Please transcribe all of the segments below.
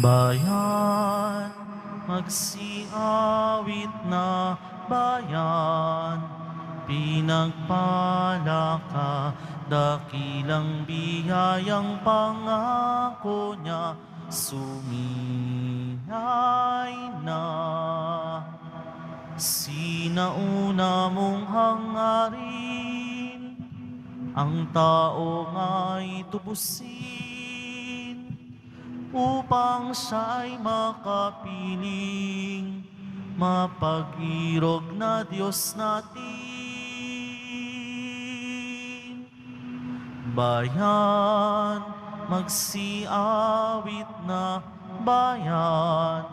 Bayan, magsiawit na bayan, pinagpala ka, dakilang biyayang pangako niya, sumilay na. Sinauna mong hangarin, ang tao nga'y tubusin, upang siya'y makapiling, mapag-irog na Diyos natin. Bayan, magsiawit na bayan,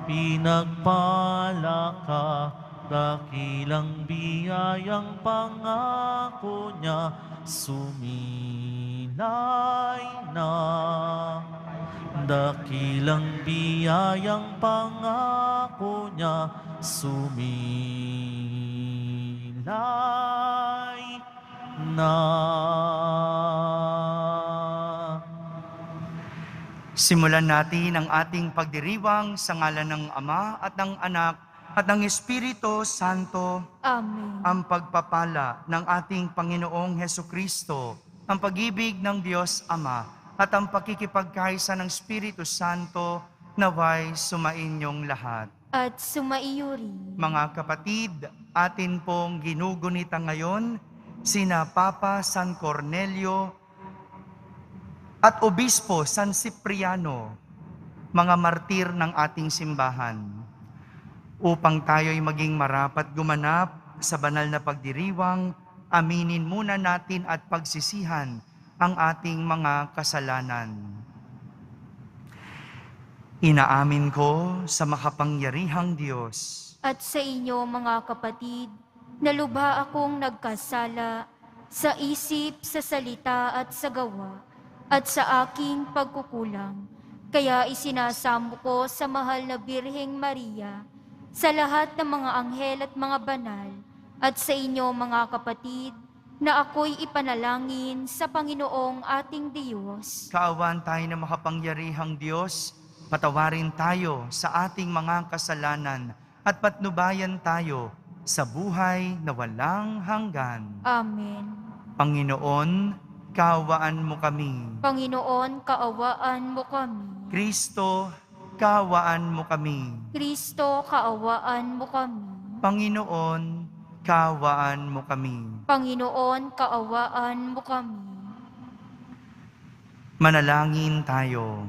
pinagpala ka, dakilang biyayang pangako niya, sumilay na. Dakilang biyayang pangako niya, sumilay na. Simulan natin ang ating pagdiriwang sa ngalan ng Ama at ng Anak at ng Espiritu Santo. Amen. Ang pagpapala ng ating Panginoong Hesukristo, ang pag-ibig ng Diyos Ama at ang pakikipagkaisa ng Espiritu Santo naway sumainyong lahat. At sumaiyo rin. Mga kapatid, atin pong ginugunita ngayon sina Papa San Cornelio at Obispo San Cipriano, mga martir ng ating simbahan. Upang tayo'y maging marapat gumanap sa banal na pagdiriwang, aminin muna natin at pagsisihan ang ating mga kasalanan. Inaamin ko sa makapangyarihang Diyos At sa inyo mga kapatid, na lubha akong nagkasala sa isip, sa salita at sa gawa, at sa aking pagkukulang. Kaya isinasamo ko sa mahal na Birheng Maria, sa lahat ng mga anghel at mga banal, at sa inyo mga kapatid, na ako'y ipanalangin sa Panginoong ating Diyos. Kaawaan tayo ng makapangyarihang Diyos, patawarin tayo sa ating mga kasalanan at patnubayan tayo sa buhay na walang hanggan. Amen. Panginoon, kaawaan mo kami. Panginoon, kaawaan mo kami. Kristo, kaawaan mo kami. Kristo, kaawaan mo kami. Panginoon, kaawaan mo kami. Panginoon, kaawaan mo kami. Manalangin tayo.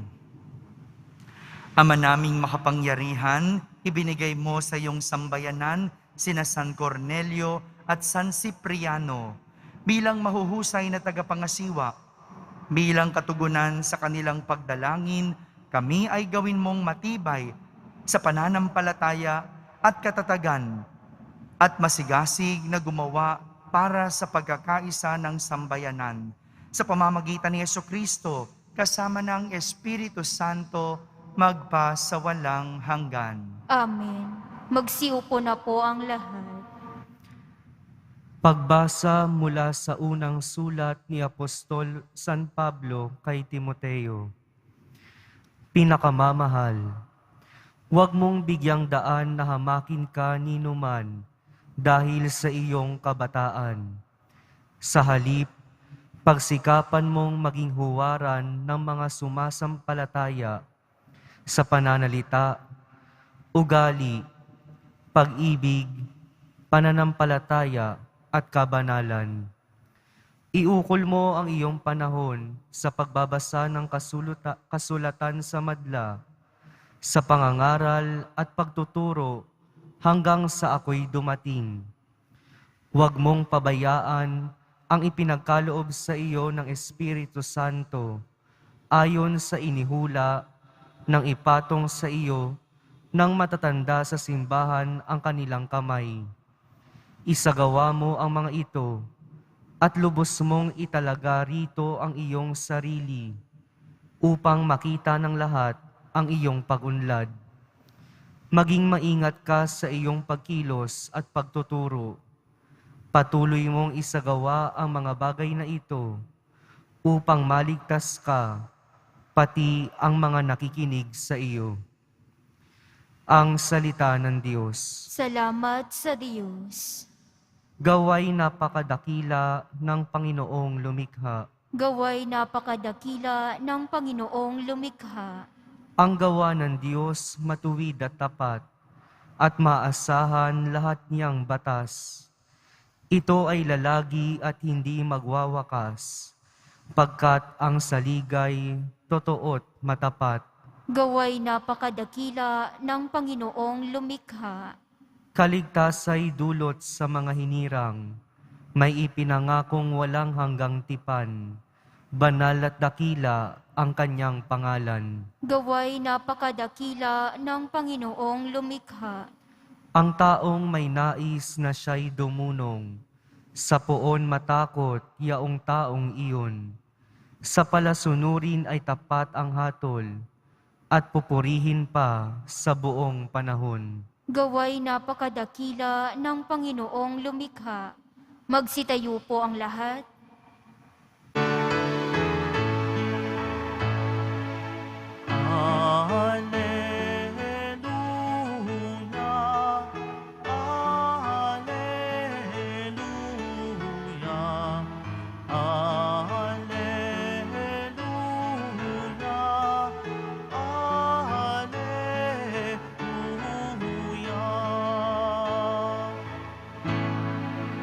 Ama naming makapangyarihan, ibinigay mo sa iyong sambayanan sina San Cornelio at San Cipriano bilang mahuhusay na tagapangasiwa. Bilang katugunan sa kanilang pagdalangin, kami ay gawin mong matibay sa pananampalataya at katatagan at masigasig na gumawa para sa pagkakaisa ng sambayanan. Sa pamamagitan ni Jesucristo, kasama ng Espiritu Santo, magpa sa walang hanggan. Amen. Magsiupo na po ang lahat. Pagbasa mula sa unang sulat ni Apostol San Pablo kay Timoteo. Pinakamamahal, huwag mong bigyang daan na hamakin ka ni numan dahil sa iyong kabataan. Sa halip, pagsikapan mong maging huwaran ng mga sumasampalataya sa pananalita, ugali, pag-ibig, pananampalataya, at kabanalan. Iukol mo ang iyong panahon sa pagbabasa ng kasulatan sa madla, sa pangangaral at pagtuturo hanggang sa ako'y dumating. Huwag mong pabayaan ang ipinagkaloob sa iyo ng Espiritu Santo ayon sa inihula ng ipatong sa iyo ng matatanda sa simbahan ang kanilang kamay. Isagawa mo ang mga ito at lubos mong italaga rito ang iyong sarili upang makita ng lahat ang iyong pag-unlad. Maging maingat ka sa iyong pagkilos at pagtuturo. Patuloy mong isagawa ang mga bagay na ito upang maligtas ka pati ang mga nakikinig sa iyo. Ang salita ng Diyos. Salamat sa Diyos. Gaway napakadakila ng Panginoong lumikha. Gaway napakadakila ng Panginoong lumikha. Ang gawa ng Diyos matuwid at tapat, at maasahan lahat niyang batas. Ito ay lalagi at hindi magwawakas, pagkat ang saligay totoo't matapat. Gaway napakadakila ng Panginoong lumikha. Kaligtas ay dulot sa mga hinirang, may ipinangakong walang hanggang tipan. Banal at dakila ang kanyang pangalan. Gaway napakadakila ng Panginoong lumikha. Ang taong may nais na siya'y dumunong, sa poon matakot yaong taong iyon. Sa palasunurin ay tapat ang hatol, at pupurihin pa sa buong panahon. Gaway napakadakila ng Panginoong lumikha. Magsitayo po ang lahat.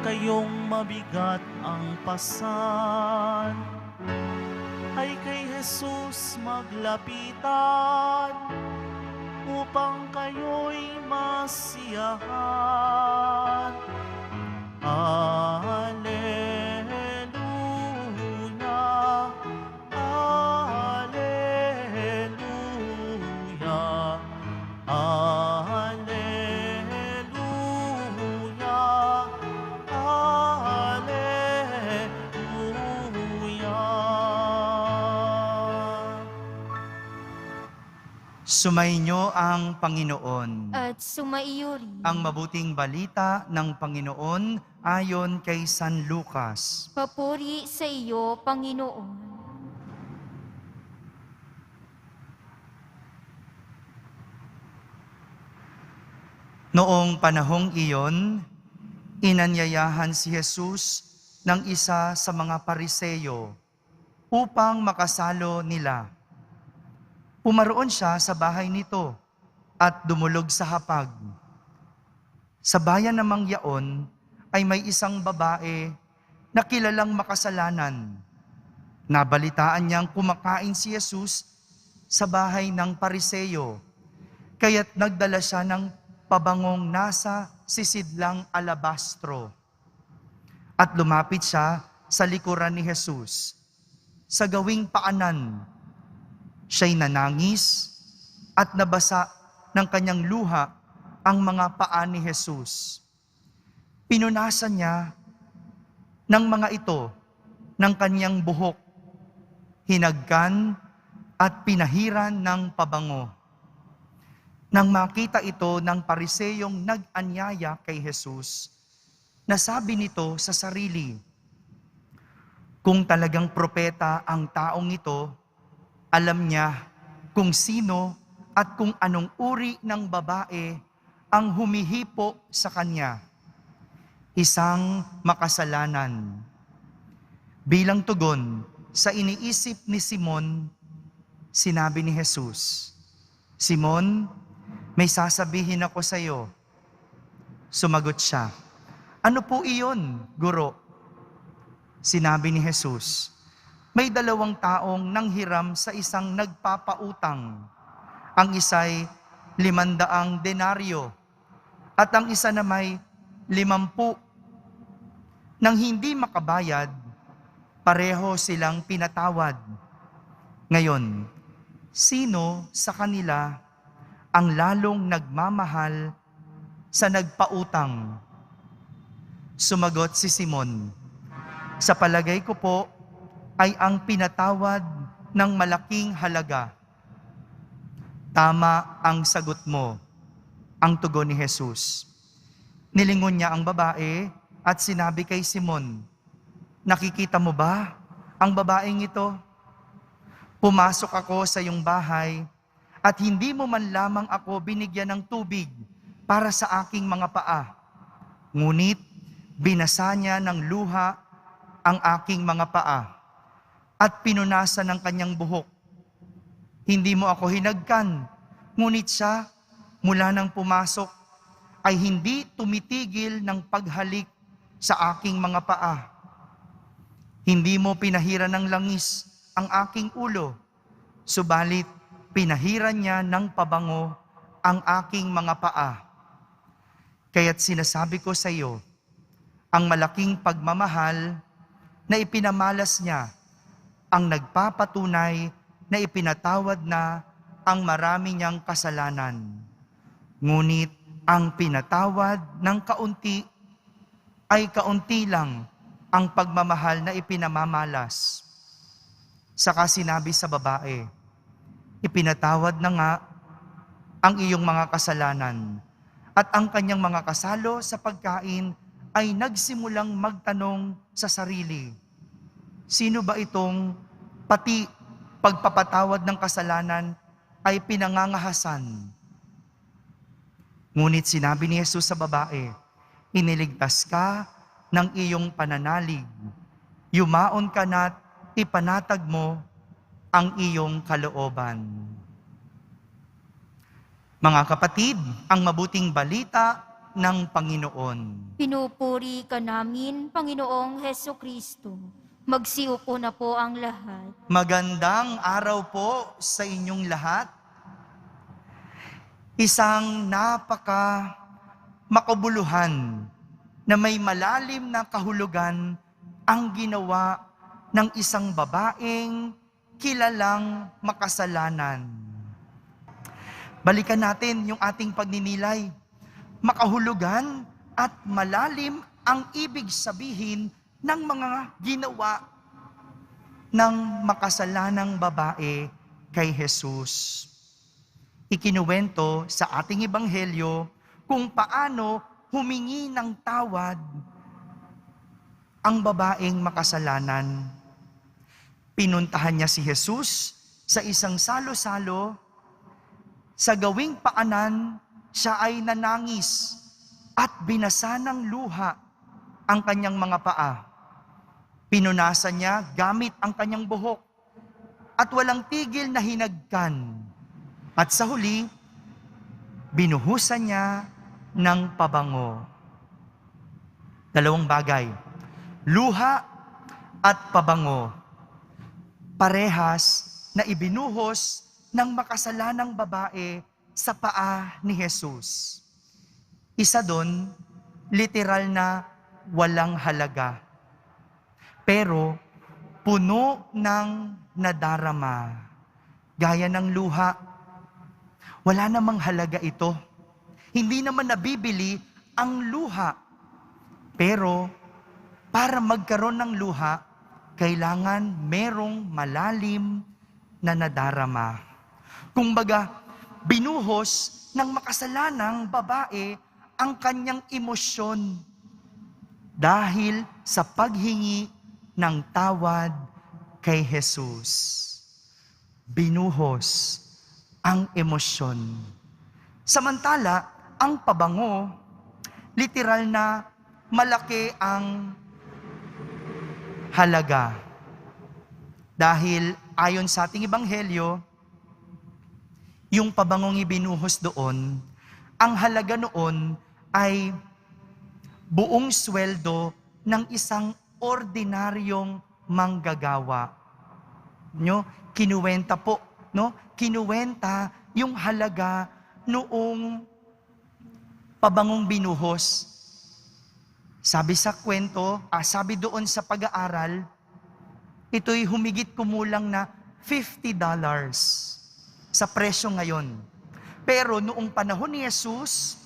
Kayong mabigat ang pasan, ay kay Jesus maglapitan, upang kayo'y masiyahan. Alleluia, Alleluia, Alleluia, Alleluia. Sumainyo ang Panginoon. At sumaiyo rin. Ang mabuting balita ng Panginoon ayon kay San Lucas. Papuri sa iyo, Panginoon. Noong panahong iyon, inanyayahan si Jesus ng isa sa mga Pariseyo upang makasalo nila. Pumaroon siya sa bahay nito at dumulog sa hapag. Sa bayan namang yaon ay may isang babae na kilalang makasalanan. Nabalitaan niyang kumakain si Jesus sa bahay ng Pariseyo, kaya't nagdala siya ng pabangong nasa sisidlang alabastro. At lumapit siya sa likuran ni Jesus. Sa gawing paanan, siya'y nanangis at nabasa ng kanyang luha ang mga paa ni Jesus. Pinunasan niya ng mga ito ng kanyang buhok, hinagkan at pinahiran ng pabango. Nang makita ito ng Pariseyong nag-anyaya kay Jesus, nasabi nito sa sarili, kung talagang propeta ang taong ito, alam niya kung sino at kung anong uri ng babae ang humihipo sa kanya. Isang makasalanan. Bilang tugon sa iniisip ni Simon, sinabi ni Jesus, Simon, may sasabihin ako sa iyo. Sumagot siya, ano po iyon, Guro? Sinabi ni Jesus, may 2 taong nanghiram sa isang nagpapautang. Ang isa'y 500 denaryo at ang isa na may 50. Nang hindi makabayad, pareho silang pinatawad. Ngayon, sino sa kanila ang lalong nagmamahal sa nagpautang? Sumagot si Simon, sa palagay ko po ay ang pinatawad ng malaking halaga. Tama ang sagot mo, ang tugon ni Jesus. Nilingon niya ang babae at sinabi kay Simon, nakikita mo ba ang babaeng ito? Pumasok ako sa iyong bahay at hindi mo man lamang ako binigyan ng tubig para sa aking mga paa. Ngunit binasa niya ng luha ang aking mga paa at pinunasan ng kanyang buhok. Hindi mo ako hinagkan, ngunit siya mula nang pumasok ay hindi tumitigil ng paghalik sa aking mga paa. Hindi mo pinahiran ng langis ang aking ulo, subalit pinahiran niya ng pabango ang aking mga paa. Kaya't sinasabi ko sa iyo, ang malaking pagmamahal na ipinamalas niya ang nagpapatunay na ipinatawad na ang marami niyang kasalanan. Ngunit ang pinatawad ng kaunti ay kaunti lang ang pagmamahal na ipinamamalas. Saka sinabi sa babae, ipinatawad na nga ang iyong mga kasalanan. At ang kanyang mga kasalo sa pagkain ay nagsimulang magtanong sa sarili, sino ba itong pati pagpapatawad ng kasalanan ay pinangangahasan? Ngunit sinabi ni Jesus sa babae, iniligtas ka ng iyong pananalig. Yumaon ka na't ipanatag mo ang iyong kalooban. Mga kapatid, ang mabuting balita ng Panginoon. Pinupuri ka namin, Panginoong Hesukristo. Magsiupo na po ang lahat. Magandang araw po sa inyong lahat. Isang makabuluhan na may malalim na kahulugan ang ginawa ng isang babaeng kilalang makasalanan. Balikan natin yung ating pagninilay. Makahulugan at malalim ang ibig sabihin ng mga ginawa ng makasalanang babae kay Jesus. Ikinuwento sa ating ebanghelyo kung paano humingi ng tawad ang babaeng makasalanan. Pinuntahan niya si Jesus sa isang salo-salo. Sa gawing paanan, siya ay nanangis at binasa ng luha ang kanyang mga paa. Pinunasan niya gamit ang kanyang buhok at walang tigil na hinagkan. At sa huli, binuhusan niya ng pabango. Dalawang bagay, luha at pabango. Parehas na ibinuhos ng makasalanang babae sa paa ni Jesus. Isa doon, literal na walang halaga. Pero puno ng nadarama. Gaya ng luha. Wala namang halaga ito. Hindi naman nabibili ang luha. Pero para magkaroon ng luha, kailangan merong malalim na nadarama. Kumbaga, binuhos ng makasalanang babae ang kanyang emosyon dahil sa paghingi ng tawad kay Jesus. Binuhos ang emosyon. Samantala, ang pabango, literal na malaki ang halaga. Dahil ayon sa ating ebanghelyo, yung pabangong ibinuhos doon, ang halaga noon ay buong sweldo ng isang ordinaryong manggagawa. Kinuwenta po, kinuwenta yung halaga noong pabangong binuhos. Sabi sa kwento, sabi doon sa pag-aaral, ito'y humigit kumulang na $50 sa presyo ngayon. Pero noong panahon ni Jesus,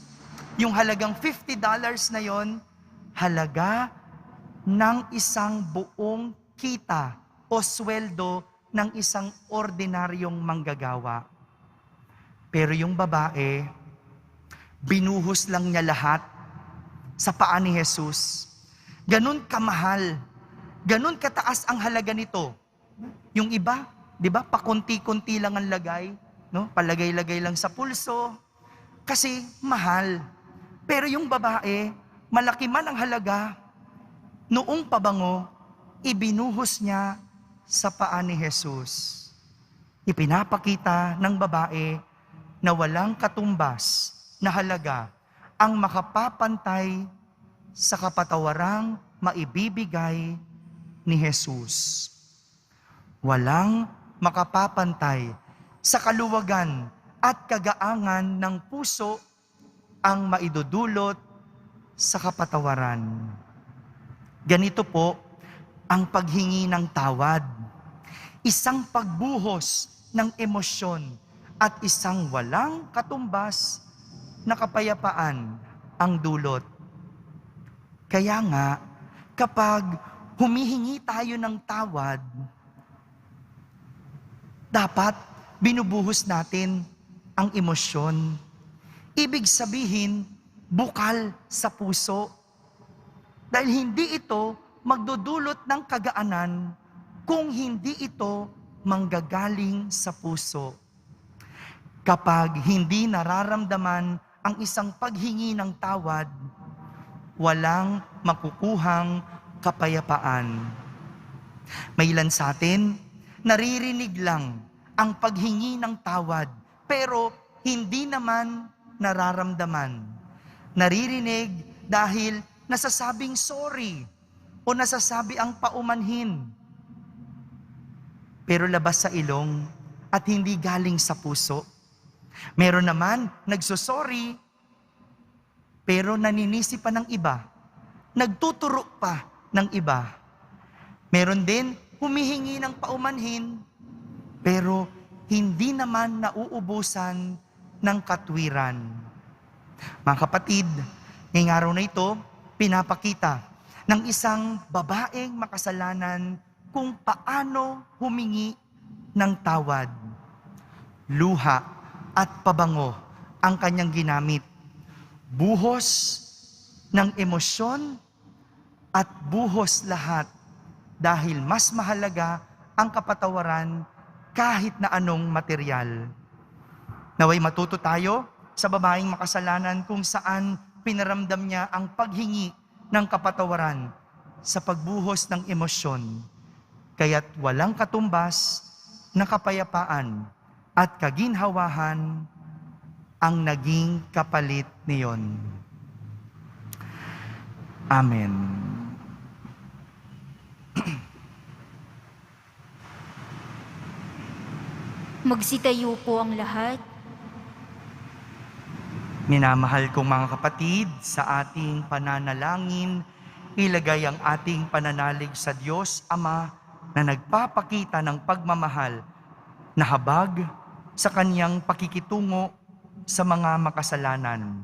yung halagang $50 na yon, halaga ng isang buong kita o sweldo ng isang ordinaryong manggagawa. Pero yung babae, binuhos lang niya lahat sa paa ni Jesus. Ganun kamahal, ganun kataas ang halaga nito. Yung iba, Di ba? Pakunti-kunti lang ang lagay. No? Palagay-lagay lang sa pulso. Kasi mahal. Pero yung babae, malaki man ang halaga, noong pabango, ibinuhos niya sa paa ni Jesus. Ipinapakita ng babae na walang katumbas na halaga ang makapapantay sa kapatawarang maibibigay ni Jesus. Walang makapapantay sa kaluwagan at kagaangan ng puso ang maidudulot sa kapatawaran. Ganito po ang paghingi ng tawad. Isang pagbuhos ng emosyon at isang walang katumbas na kapayapaan ang dulot. Kaya nga, kapag humihingi tayo ng tawad, dapat binubuhos natin ang emosyon. Ibig sabihin, bukal sa puso. Dahil hindi ito magdudulot ng kagaanan kung hindi ito manggagaling sa puso. Kapag hindi nararamdaman ang isang paghingi ng tawad, walang makukuhang kapayapaan. May ilan sa atin, naririnig lang ang paghingi ng tawad, pero hindi naman nararamdaman. Naririnig dahil nasasabing sorry o nasasabi ang paumanhin. Pero labas sa ilong at hindi galing sa puso. Meron naman nagsosorry, pero naninisi pa ng iba. Nagtuturo pa ng iba. Meron din humihingi ng paumanhin, pero hindi naman nauubusan ng katwiran. Mga kapatid, ngayong araw na ito, pinapakita ng isang babaeng makasalanan kung paano humingi ng tawad. Luha at pabango ang kanyang ginamit. Buhos ng emosyon at buhos lahat dahil mas mahalaga ang kapatawaran kahit na anong material. Naway matuto tayo sa babaeng makasalanan kung saan pinaramdam niya ang paghingi ng kapatawaran sa pagbuhos ng emosyon. Kaya't walang katumbas na kapayapaan at kaginhawahan ang naging kapalit niyon. Amen. Magsitayo po ang lahat. Minamahal kong mga kapatid, sa ating pananalangin, ilagay ang ating pananalig sa Diyos Ama na nagpapakita ng pagmamahal na habag sa Kanyang pakikitungo sa mga makasalanan.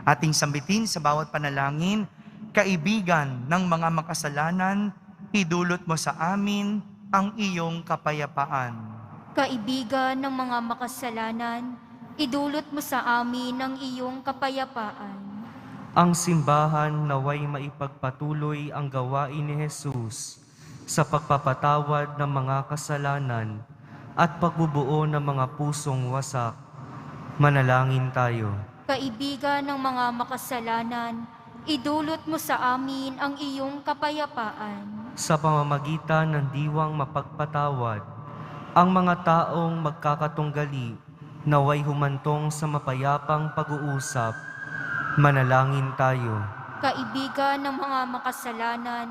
Ating sambitin sa bawat panalangin, kaibigan ng mga makasalanan, idulot mo sa amin ang iyong kapayapaan. Kaibigan ng mga makasalanan, idulot mo sa amin ang iyong kapayapaan. Ang simbahan naway maipagpatuloy ang gawain ni Jesus sa pagpapatawad ng mga kasalanan at pagbubuo ng mga pusong wasak. Manalangin tayo. Kaibigan ng mga makasalanan, idulot mo sa amin ang iyong kapayapaan. Sa pamamagitan ng diwang mapagpatawad, ang mga taong magkakatunggali naway humantong sa mapayapang pag-uusap. Manalangin tayo. Kaibigan ng mga makasalanan,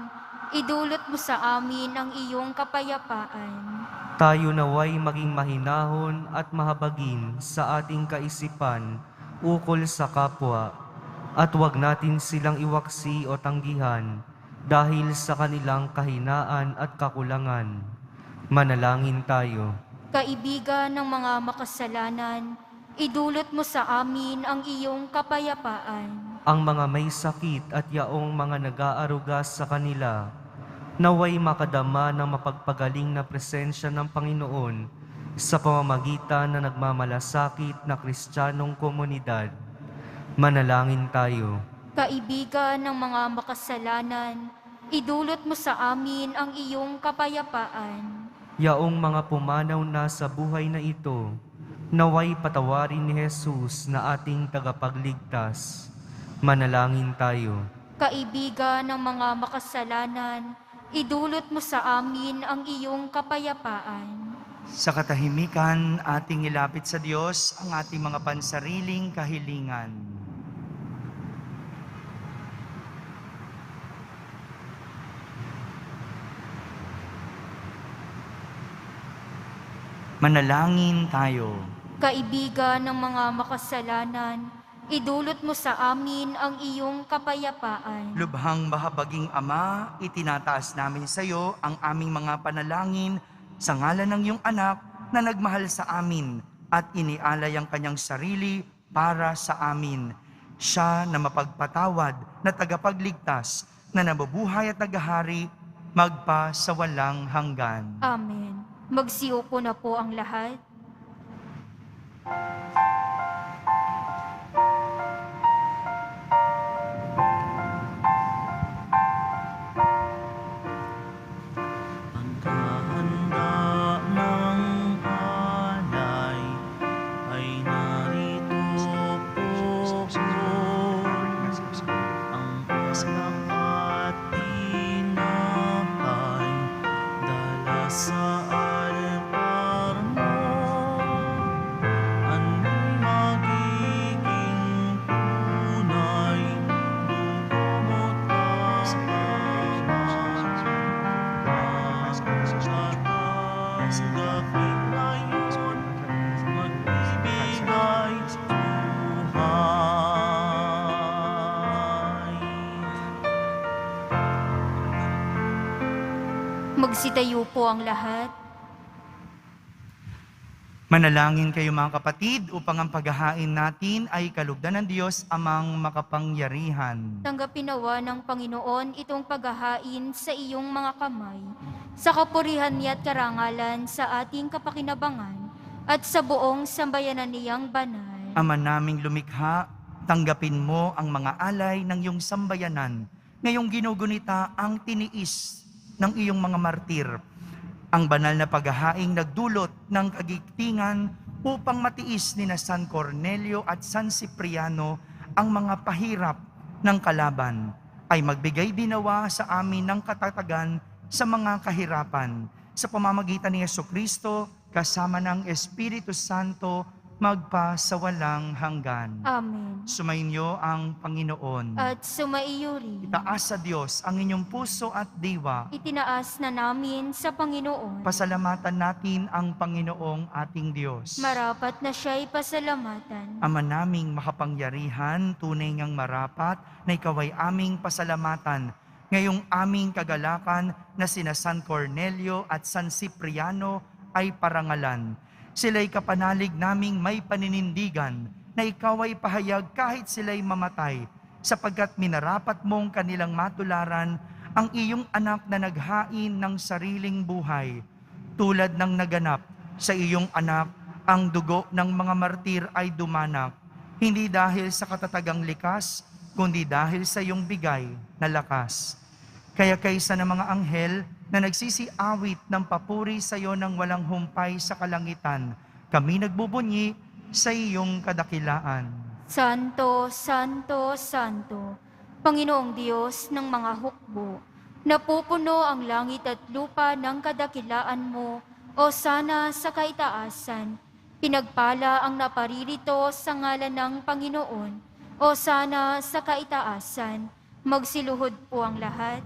idulot mo sa amin ang iyong kapayapaan. Tayo naway maging mahinahon at mahabagin sa ating kaisipan ukol sa kapwa at huwag natin silang iwaksi o tanggihan dahil sa kanilang kahinaan at kakulangan. Manalangin tayo. Kaibigan ng mga makasalanan, idulot mo sa amin ang iyong kapayapaan. Ang mga may sakit at yaong mga nag-aaruga sa kanila, naway makadama ng mapagpagaling na presensya ng Panginoon sa pamamagitan na nagmamalasakit na Kristiyanong komunidad. Manalangin tayo. Kaibigan ng mga makasalanan, idulot mo sa amin ang iyong kapayapaan. Yaong mga pumanaw na sa buhay na ito, naway patawarin ni Jesus na ating tagapagligtas. Manalangin tayo. Kaibigan ng mga makasalanan, idulot mo sa amin ang iyong kapayapaan. Sa katahimikan, ating ilapit sa Diyos ang ating mga pansariling kahilingan. Manalangin tayo. Kaibigan ng mga makasalanan, idulot mo sa amin ang iyong kapayapaan. Lubhang mahabaging Ama, itinataas namin sa iyo ang aming mga panalangin sa ngalan ng iyong anak na nagmahal sa amin at inialay ang kanyang sarili para sa amin. Siya na mapagpatawad na tagapagligtas na nabubuhay at naghahari magpa sa walang hanggan. Amen. Magsiupo na po ang lahat. Ang kahanda ng alay ay narito po. Ang alak at tinapay dala sa altar mo. Ano'y magiging tunay, dugo mo't Pagkatas gapit ngayon, magbibigay buhay. Magsitayo po ang lahat. Manalangin kayo mga kapatid upang ang paghahain natin ay kalugdan ng Diyos amang makapangyarihan. Tanggapin nawa ng Panginoon itong paghahain sa iyong mga kamay, sa kapurihan niya at karangalan sa ating kapakinabangan at sa buong sambayanan niyang banal. Ama naming lumikha, tanggapin mo ang mga alay ng iyong sambayanan. Ngayong ginugunita ang tiniis ng iyong mga martir. Ang banal na paghahaing nagdulot ng kagigtingan upang matiis ni na San Cornelio at San Cipriano ang mga pahirap ng kalaban, ay magbigay dinawa sa amin ng katatagan sa mga kahirapan. Sa pamamagitan ni Jesucristo, kasama ng Espiritu Santo, magpa sa walang hanggan. Amen. Sumainyo ang Panginoon. At sumaiyo rin. Itaas sa Diyos ang inyong puso at diwa. Itinaas na namin sa Panginoon. Pasalamatan natin ang Panginoong ating Diyos. Marapat na siya'y pasalamatan. Ama naming makapangyarihan, tunay ngang marapat na ikaw ay aming pasalamatan. Ngayong aming kagalakan na sina San Cornelio at San Cipriano ay parangalan. Sila'y kapanalig naming may paninindigan na ikaw ay pahayag kahit sila'y mamatay, sapagkat minarapat mong kanilang matularan ang iyong anak na naghain ng sariling buhay. Tulad ng naganap sa iyong anak, ang dugo ng mga martir ay dumanak, hindi dahil sa katatagang likas, kundi dahil sa iyong bigay na lakas. Kaya kaysa ng mga anghel na nagsisiawit ng papuri sa iyo ng walang humpay sa kalangitan, kami nagbubunyi sa iyong kadakilaan. Santo, Santo, Santo, Panginoong Diyos ng mga hukbo, napupuno ang langit at lupa ng kadakilaan mo, o sana sa kaitaasan. Pinagpala ang naparirito sa ngalan ng Panginoon, o sana sa kaitaasan. Magsiluhod po ang lahat.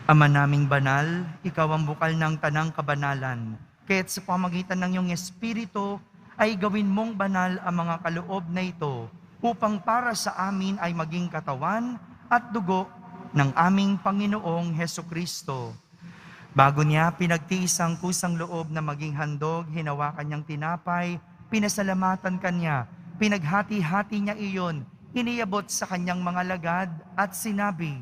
Ama naming banal, ikaw ang bukal ng tanang kabanalan. Kaya't sa pamagitan ng iyong Espiritu, ay gawin mong banal ang mga kaloob na ito, upang para sa amin ay maging katawan at dugo ng aming Panginoong Hesukristo. Bago niya pinagtiis ang kusang loob na maging handog, hinawakan niyang tinapay, pinasalamatan kanya, pinaghati-hati niya iyon, iniyabot sa kanyang mga lagad at sinabi,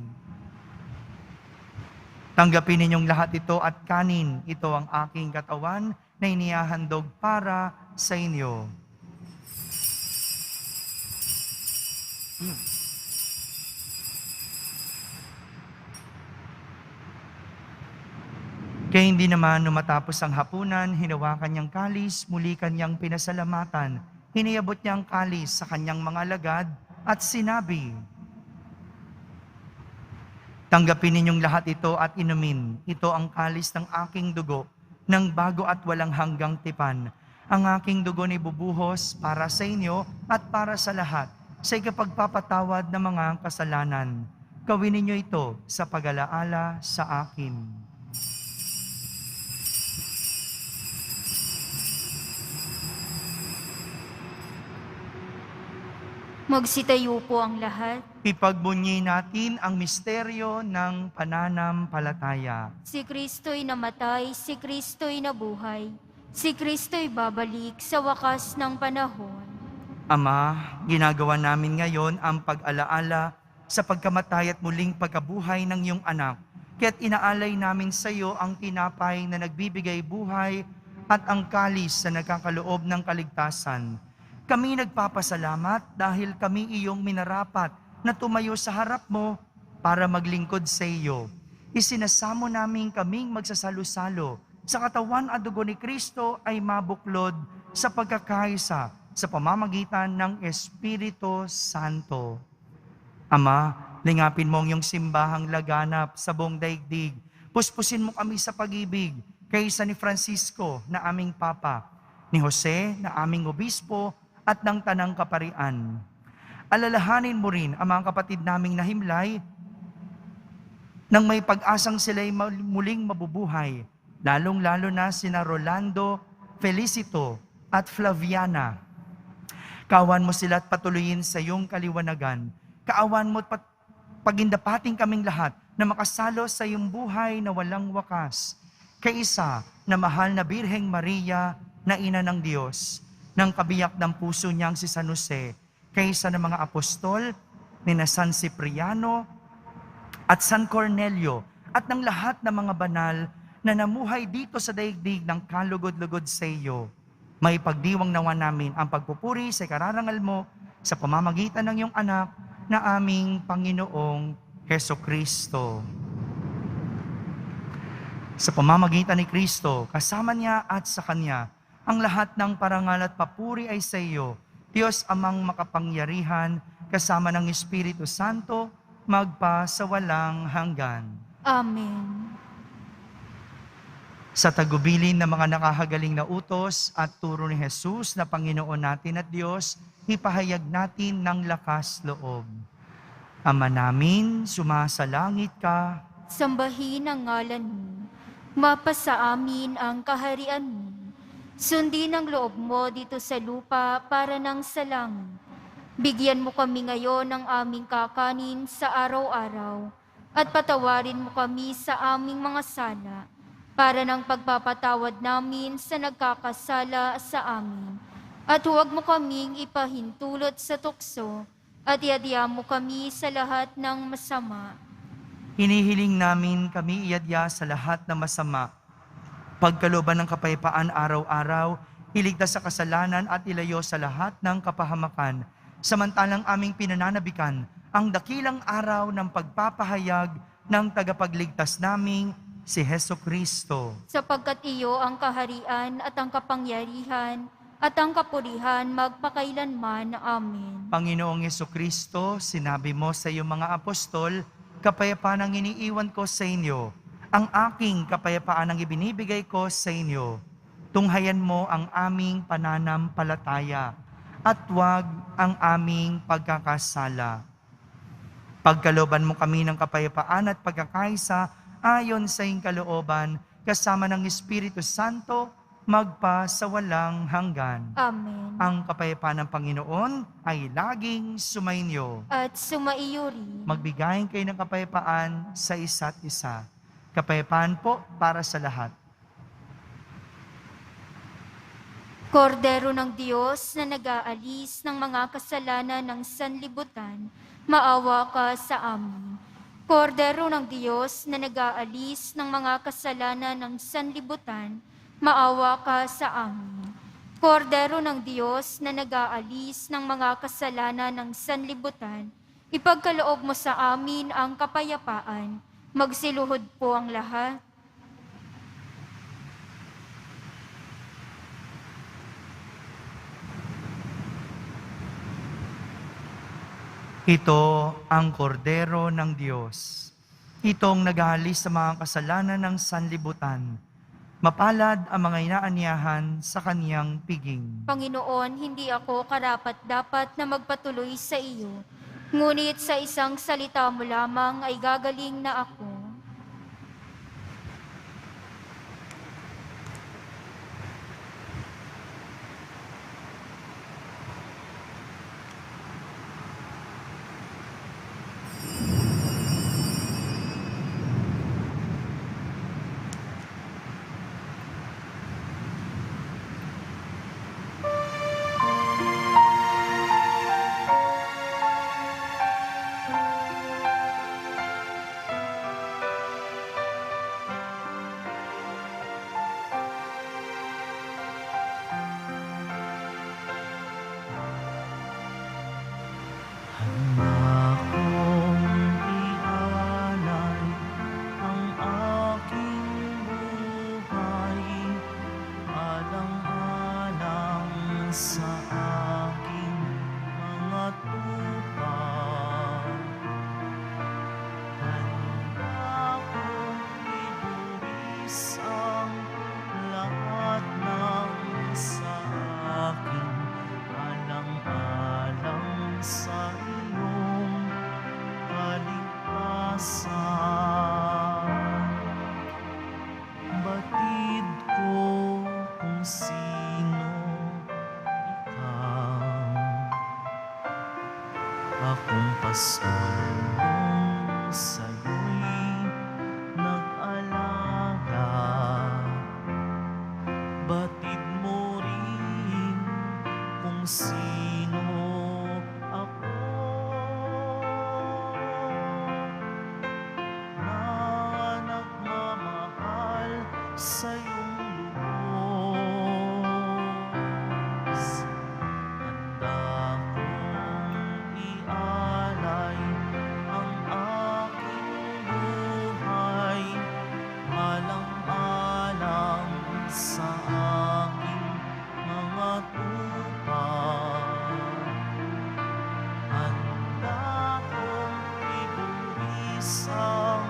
"Tanggapin ninyong lahat ito at kanin, ito ang aking katawan na inihahandog para sa inyo." Kaya hindi naman nung matapos ang hapunan, hinawakan niyang kalis, muli kanyang pinasalamatan. Hiniyabot niya ang kalis sa kanyang mga alagad at sinabi, "Tanggapin ninyong lahat ito at inumin. Ito ang kalis ng aking dugo, ng bago at walang hanggang tipan. Ang aking dugo ni bubuhos para sa inyo at para sa lahat, sa ikapagpapatawad ng mga kasalanan. Gawin ninyo ito sa pag-alaala sa akin." Magsitayo po ang lahat. Ipagbunyi natin ang misteryo ng pananampalataya. Si Kristo'y namatay, si Kristo'y nabuhay, si Kristo'y babalik sa wakas ng panahon. Ama, ginagawa namin ngayon ang pag-alaala sa pagkamatay at muling pagkabuhay ng iyong anak. Kaya't inaalay namin sa iyo ang tinapay na nagbibigay buhay at ang kalis na nagkakaloob ng kaligtasan. Kami nagpapasalamat dahil kami iyong minarapat na tumayo sa harap mo para maglingkod sa iyo. Isinasamo namin kaming magsasalo-salo sa katawan at dugo ni Kristo ay mabuklod sa pagkakaisa sa pamamagitan ng Espiritu Santo. Ama, lingapin mo ang iyong simbahang laganap sa buong daigdig. Puspusin mo kami sa pag-ibig kaysa ni Francisco na aming Papa, ni Jose na aming Obispo, at ng Tanang Kaparian. Alalahanin mo rin ang mga kapatid naming nahimlay nang may pag-asang sila'y muling mabubuhay, lalong-lalo na sina Rolando, Felicito, at Flaviana. Kawan mo sila at patuloyin sa iyong kaliwanagan. Kaawan mo at pagindapating kaming lahat na makasalo sa iyong buhay na walang wakas. Kaisa na mahal na Birheng Maria na Ina ng Diyos, ng kabiyak ng puso niyang si San Jose, kaysa ng mga apostol, ni na San Cipriano at San Cornelio, at ng lahat ng mga banal na namuhay dito sa daigdig ng kalugod-lugod sa iyo. May pagdiwang nawa namin ang pagpupuri sa kararangal mo sa pamamagitan ng iyong anak na aming Panginoong Hesukristo. Sa pamamagitan ni Kristo, kasama niya at sa Kanya, ang lahat ng parangal at papuri ay sa iyo, Diyos Amang makapangyarihan, kasama ng Espiritu Santo, magpa sa walang hanggan. Amen. Sa tagubilin ng mga nakahagaling na utos at turo ni Jesus na Panginoon natin at Diyos, ipahayag natin ng lakas loob. Ama namin, sumasalangit ka. Sambahin ang ngalan mo. Mapasa amin ang kaharian mo. Sundin ang loob mo dito sa lupa para nang sa langit. Bigyan mo kami ngayon ng aming kakanin sa araw-araw at patawarin mo kami sa aming mga sala para ng pagpapatawad namin sa nagkakasala sa amin. At huwag mo kaming ipahintulot sa tukso at iadya mo kami sa lahat ng masama. Hinihiling namin kami iadya sa lahat ng masama. Pagkalooban ng kapayapaan araw-araw, iligtas sa kasalanan at ilayo sa lahat ng kapahamakan. Samantalang aming pinananabikan ang dakilang araw ng pagpapahayag ng tagapagligtas naming si Hesukristo. Sapagkat iyo ang kaharian at ang kapangyarihan at ang kapurihan magpakailanman. Amen. Panginoong Hesukristo, sinabi mo sa iyong mga apostol, kapayapaan ang iniiwan ko sa inyo. Ang aking kapayapaan ang ibinibigay ko sa inyo. Tunghayan mo ang aming pananampalataya at huwag ang aming pagkakasala. Pagkalooban mo kami ng kapayapaan at pagkakaisa ayon sa iyong kalooban, kasama ng Espiritu Santo, magpa sa walang hanggan. Amen. Ang kapayapaan ng Panginoon ay laging sumainyo. At sumaiyo rin. Magbigayin kayo ng kapayapaan sa isa't isa. Kapayapaan po para sa lahat. Kordero ng Diyos na nag-aalis ng mga kasalanan ng sanlibutan, maawa ka sa amin. Kordero ng Diyos na nag-aalis ng mga kasalanan ng sanlibutan, maawa ka sa amin. Kordero ng Diyos na nag-aalis ng mga kasalanan ng sanlibutan, ipagkaloob mo sa amin ang kapayapaan. Magsiluhod po ang lahat. Ito ang kordero ng Diyos. Itong nag-aalis sa mga kasalanan ng sanlibutan. Mapalad ang mga inaanyahan sa kaniyang piging. Panginoon, hindi ako karapat-dapat na magpatuloy sa iyo. Ngunit sa isang salita mo lamang ay gagaling na ako. Akong ialay ang aking buhay, alang-alang sa aking mga tupa. Handa kong ibuwis ang lahat ng sa akin, alang-alang sa iyong kaligtasan. Batid ko kung sino ikaw, akong pastor nung sa'yo'y nag-alaga. Batid mo rin kung sino ako, na nagmamahal sa iyong lubos. Handa kong ialay ang aking buhay, alang-alang sa aking mga tupa. Handa kong ibuwis ang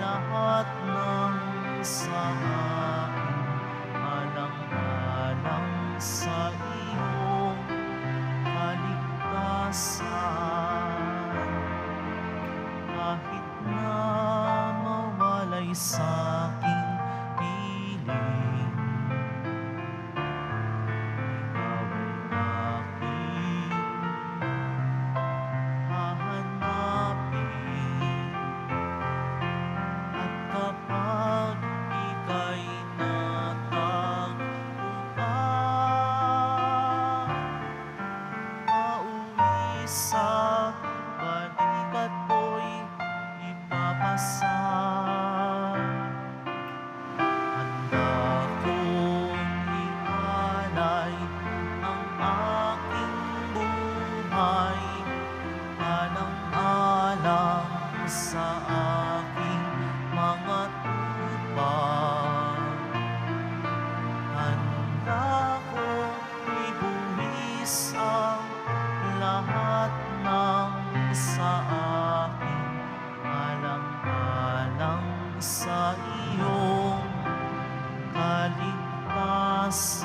lahat ng sa akin, alang-alang sa iyong kaligtasan. Kahit na mawalay sa aking piling, ikaw ay aking hahanapin. At kapag ika'y natagpuan, pauwi sa balikat ko'y ipapasal. Handa kong ialay ang aking buhay, alang-alang sa aking mga tupa. Handa kong ibuwis ang lahat ng sa akin, alang-alang sa iyong kaligtasan.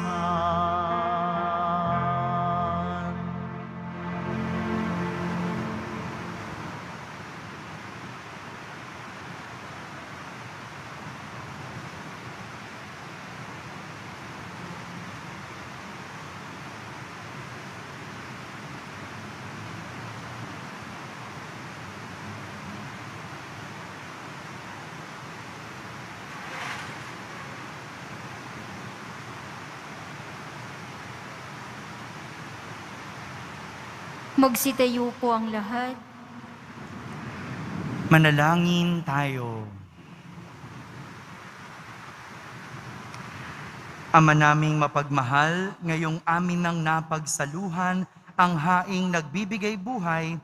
Magsitayo po ang lahat. Manalangin tayo. Ama naming mapagmahal, ngayong amin nang napagsaluhan ang haing nagbibigay buhay,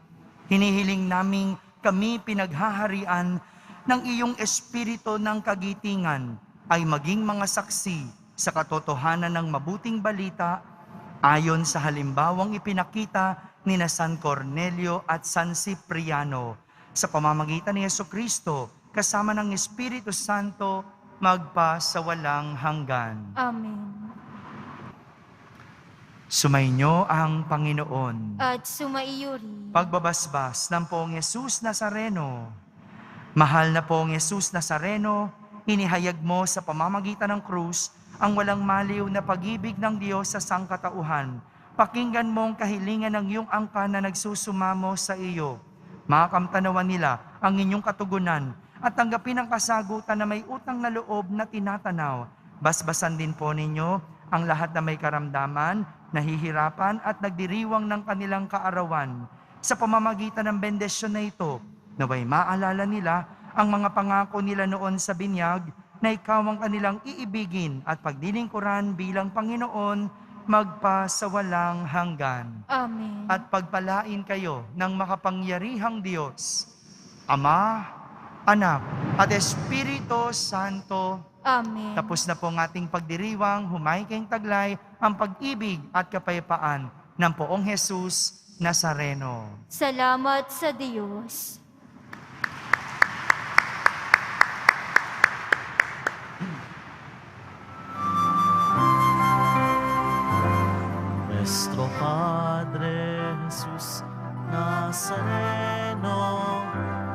hinihiling naming kami pinaghaharian ng iyong espiritu ng kagitingan ay maging mga saksi sa katotohanan ng mabuting balita Ayon sa halimbawang ipinakita ni na San Cornelio at San Cipriano, sa pamamagitan ni Jesucristo, kasama ng Espiritu Santo, magpa sa walang hanggan. Amen. Sumainyo ang Panginoon. At sumaiyo rin. Pagbabasbas ng Poong Yesus Nazareno. Mahal na Poong Yesus Nazareno, inihayag mo sa pamamagitan ng krus ang walang maliw na pag-ibig ng Diyos sa sangkatauhan. Pakinggan mo ang kahilingan ng iyong angkan na nagsusumamo sa iyo. Makamtanawan nila ang inyong katugunan at tanggapin ang kasagutan na may utang na loob na tinatanaw. Basbasan din po ninyo ang lahat na may karamdaman, nahihirapan at nagdiriwang ng kanilang kaarawan. Sa pamamagitan ng bendisyon na ito, naway maalala nila ang mga pangako nila noon sa binyag na ikaw ang kanilang iibigin at pagdilingkuran bilang Panginoon magpa sa walang hanggan. Amen. At pagpalain kayo ng makapangyarihang Diyos, Ama, Anak, at Espiritu Santo. Amen. Tapos na po ang ating pagdiriwang, humay kayong taglay ang pag-ibig at kapayapaan ng Poong Jesus Nazareno. Salamat sa Diyos. Nuestro Padre Jesus Nazareno,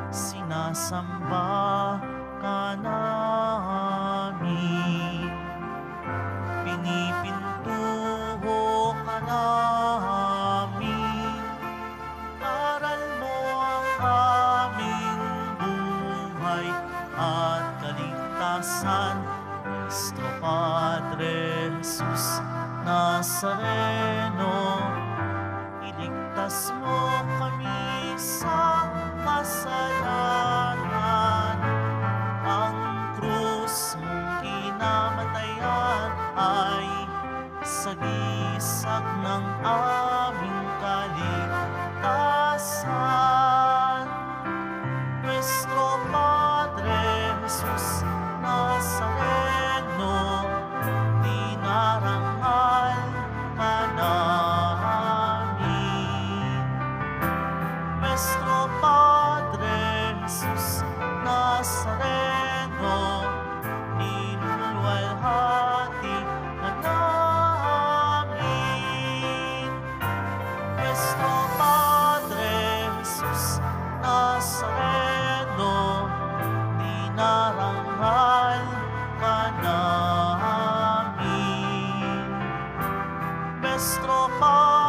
sinasamba ka namin. Pinipintuho ka namin. Aral mo ang aming buhay at kaligtasan. Nuestro Padre Jesus Nazareno, iligtas mo kami sa kasalanan. Ang krus mong kinamatayan ay sagisag ng aming kaligtasan. Nuestro Padre Jesus Nazareno, dinarangal ka namin. Nuestro Padre Jesus Nazareno, nilulwalhati ka namin. Nuestro Padre Jesus Nazareno, dinarangal ka namin. Nuestro Padre